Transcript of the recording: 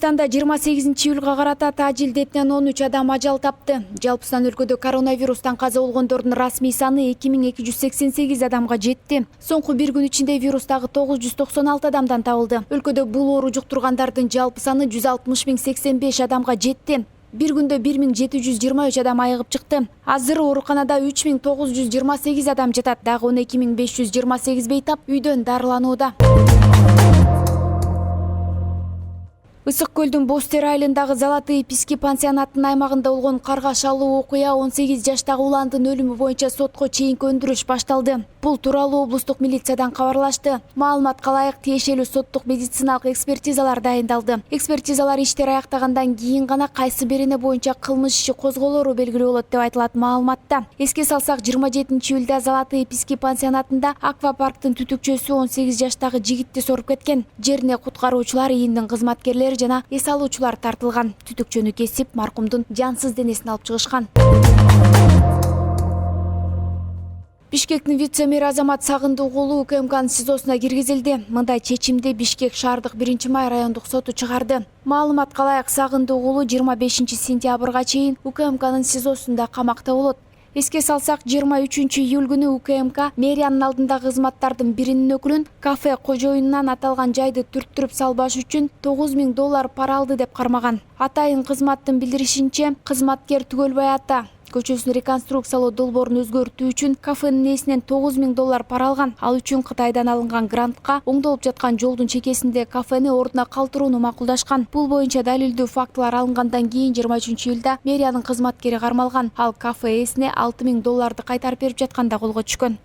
Кыргызстанда 28-июлга карата тажилдетинен 13 адам ажал тапты. Жалпысынан өлкөдө коронавирустан каза болгондордун расмий саны 2288 адамга жетти. Соңку бир күн ичинде вирустагы 996 адамдан табылды. Өлкөдө бул оору жуктургандардын жалпы саны 160.085 адамга жетти. Бир күндө 1723 адам айыгып чыкты. Азыр ооруканада 3928 адам жатат. Дагы 12528 бейтап үйдөн дарыланууда. Ысык көлдүн Бостер айылындагы Золотые Пески пансионатынын аймагында болгон каргашалуу окуя 18 жаштагы уландын өлүмү боюнча сотко чейинки өндүрүш башталды. Бул тууралуу облустук милициядан кабарлашты. Маалыматка ылайык тиешелүү соттук медициналык экспертизалар дайындалды. Экспертизалар иштер аяктагандан кийин гана кайсы бирине боюнча кылмыш иши козголору белгилүү болот деп айтылат маалыматта. Эске салсак, 27-июлда Золотые Пески пансионатында аквапарктын түтүкчөсү 18 жаштагы жигитти соруп кеткен. Жерине куткаруучулар, ийиндин кызматкерлери жана эс алуучулар тартылган. Түтүкчөнү кесип, маркумдун жансыз денесин алып чыгышкан. Бишкектин вице-мэри Азамат Сагындыгулу УКМКнын СИЗОсуна киргизилди. Мындай чечимди Бишкек шаардык 1-май райондук соту чыгарды. Маалыматка ылайык, Сагындыгулу 25 сентябрга чейин УКМКнын СИЗОсунда камакта болот. Эске салсак, 23 июль күнү УКМК мэриянын алдындагы кызматтардын биринин өкүлүн кафе кожоюнунан аталган жайды түрттүрүп салбаш үчүн $9.000 пара алды деп кармаган. Атайын кызматтын билдиришинче, кызматкер Түгөлбай ата көчөсүн реконструкциялоо долбоорун өзгөртүү үчүн кафенин ээсинен $9.000 пара алган. Ал үчүн Кытайдан алынган грантка оңдолуп жаткан жолдун чекесинде кафени ордуна калтырууну макулдашкан. Бул боюнча далилдүү фактылар алынгандан кийин 23 июлда мэриянын кызматкери кармалган. Ал кафе ээсине $6.000 кайтарып берип жатканда колго түшкөн.